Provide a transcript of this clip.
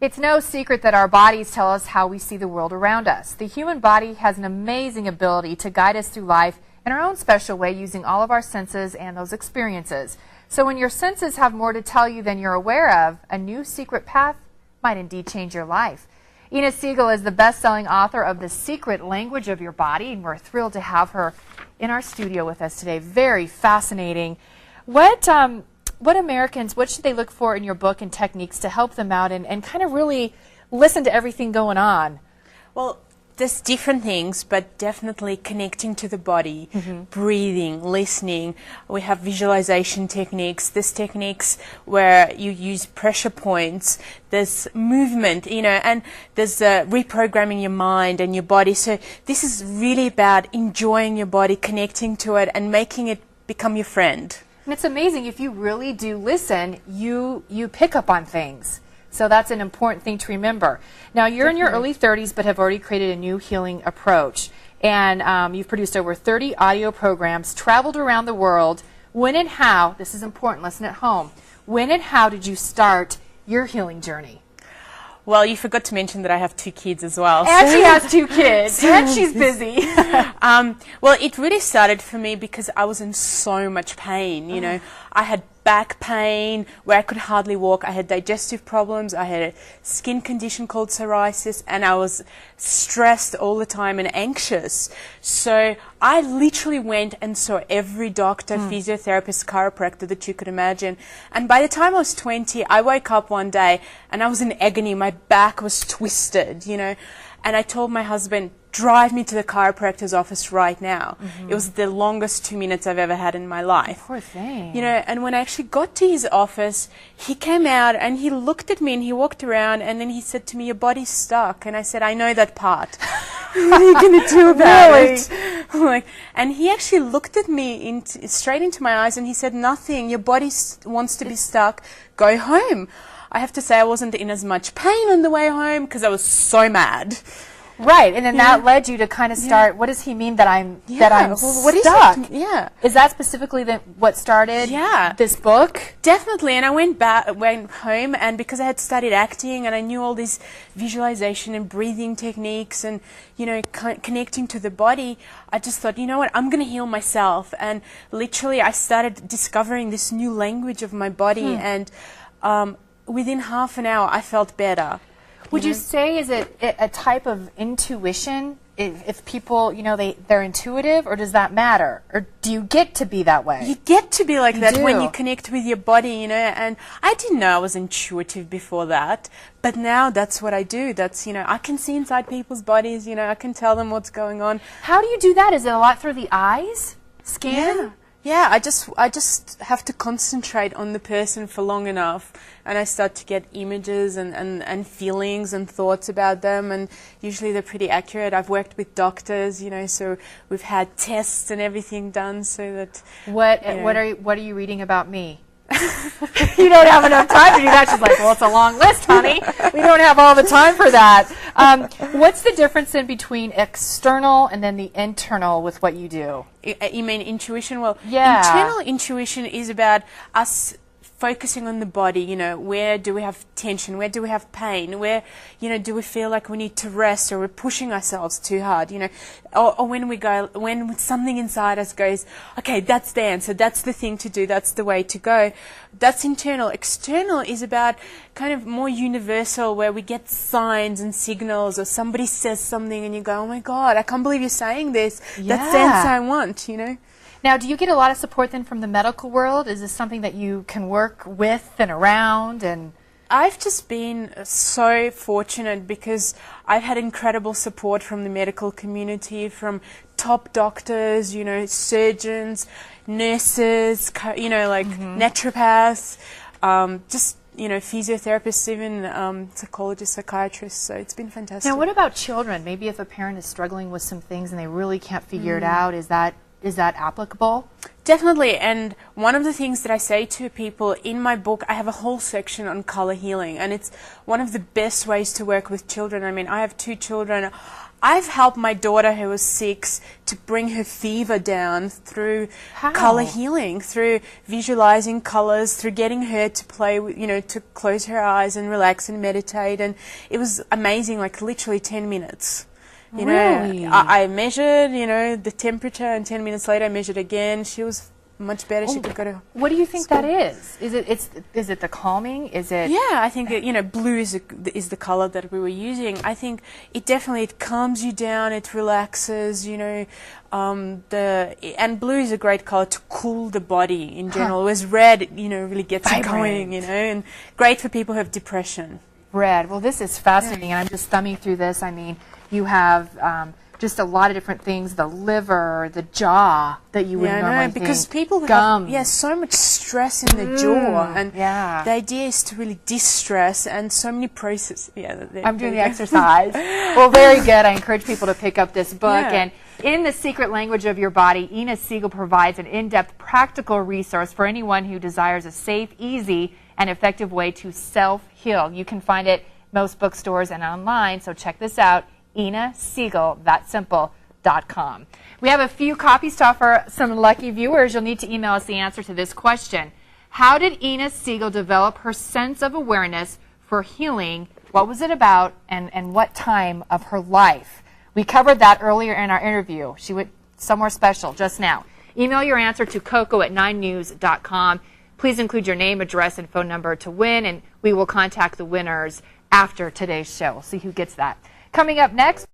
It's no secret that our bodies tell us how we see the world around us. The human body has an amazing ability to guide us through life in our own special way using all of our senses and those experiences. So when your senses have more to tell you than you're aware of, a new secret path might indeed change your life. Ina Segal is the best-selling author of The Secret Language of Your Body, and we're thrilled to have her in our studio with us today. Very fascinating. What Americans, what should they look for in your book and techniques to help them out and kind of really listen to everything going on? Well, there's different things, but definitely connecting to the body, breathing, listening. We have visualization techniques. There's techniques where you use pressure points. There's movement, you know, and there's reprogramming your mind and your body. So this is really about enjoying your body, connecting to it, and making it become your friend. And it's amazing, if you really do listen, you pick up on things. So that's an important thing to remember. Now, you're in your early 30s, but have already created a new healing approach. And you've produced over 30 audio programs, traveled around the world. When and how, this is important, listen at home, when and how did you start your healing journey? Well, you forgot to mention that I have 2 kids as well. And she has 2 kids, and she's busy. Well, it really started for me because I was in so much pain, you know. I had back pain where I could hardly walk. I had digestive problems. I had a skin condition called psoriasis, and I was stressed all the time and anxious. So I literally went and saw every doctor, physiotherapist, chiropractor that you could imagine. And by the time I was 20, I woke up one day and I was in agony. My back was twisted, you know. And I told my husband, drive me to the chiropractor's office right now. It was the longest 2 minutes I've ever had in my life. Poor thing. You know, and when I actually got to his office, he came out and he looked at me and he walked around and then he said to me, your body's stuck. And I said, I know that part. What are you going to do about it? Like, and he actually looked at me straight into my eyes and he said, nothing. Your body wants to be stuck. Go home. I have to say I wasn't in as much pain on the way home because I was so mad. Right, and then that led you to kind of start. What does he mean that I'm what stuck? Is it? Yeah, is that specifically what started? This book? Definitely. And I went home, and because I had studied acting and I knew all these visualization and breathing techniques, and you know, connecting to the body, I just thought, you know what, I'm going to heal myself. And literally, I started discovering this new language of my body, and within half an hour, I felt better. Would you say, is it a type of intuition? If people, you know, they're intuitive, or does that matter? Or do you get to be that way? You get to be like that when you connect with your body, you know. And I didn't know I was intuitive before that, but now that's what I do. That's, you know, I can see inside people's bodies, you know, I can tell them what's going on. How do you do that? Is it a lot through the eyes? Scan? Yeah, I just have to concentrate on the person for long enough, and I start to get images and feelings and thoughts about them, and usually they're pretty accurate. I've worked with doctors, you know, so we've had tests and everything done so that... What are you reading about me? You don't have enough time to do that. She's like, well, it's a long list, honey. We don't have all the time for that. What's the difference in between external and then the internal with what you do? You mean intuition? Well, internal intuition is about us focusing on the body, you know, where do we have tension, where do we have pain, where, you know, do we feel like we need to rest or we're pushing ourselves too hard, you know, or when something inside us goes, okay, that's the answer, that's the thing to do, that's the way to go. That's internal. External is about kind of more universal, where we get signs and signals, or somebody says something and you go, oh my God, I can't believe you're saying this. That's the answer I want, you know. Now, do you get a lot of support then from the medical world? Is this something that you can work with and around? And I've just been so fortunate because I've had incredible support from the medical community, from top doctors, you know, surgeons, nurses, you know, like naturopaths, just, you know, physiotherapists, even psychologists, psychiatrists. So it's been fantastic. Now, what about children? Maybe if a parent is struggling with some things and they really can't figure it out, is that applicable? Definitely, and one of the things that I say to people in my book, I have a whole section on color healing, and it's one of the best ways to work with children. I mean, I have 2 children. I've helped my daughter who was 6 to bring her fever down through color healing, through visualizing colors, through getting her to play with, to close her eyes and relax and meditate. And it was amazing, like literally 10 minutes. Really? I measured, the temperature, and 10 minutes later I measured again. She was much better. She could go to What do you think school. that is? Is it the calming? Is it? Yeah, I think blue is the color that we were using. I think it definitely calms you down. It relaxes. And blue is a great color to cool the body in general. Whereas red, really gets you going. And great for people who have depression. Red. Well, this is fascinating, and I'm just thumbing through this. I mean, you have just a lot of different things, the liver, the jaw that you would normally think. Because people Gums. have so much stress in the jaw, and the idea is to really distress, and so many processes. I'm doing the exercise. Well, very good. I encourage people to pick up this book. And in The Secret Language of Your Body, Ina Segal provides an in-depth practical resource for anyone who desires a safe, easy, and effective way to self-heal. You can find it most bookstores and online, so check this out, inasegal.com. We have a few copies to offer some lucky viewers. You'll need to email us the answer to this question. How did Ina Segal develop her sense of awareness for healing? What was it about, and what time of her life? We covered that earlier in our interview. She went somewhere special just now. Email your answer to Coco at 9news.com. Please include your name, address, and phone number to win, and we will contact the winners after today's show. We'll see who gets that. Coming up next.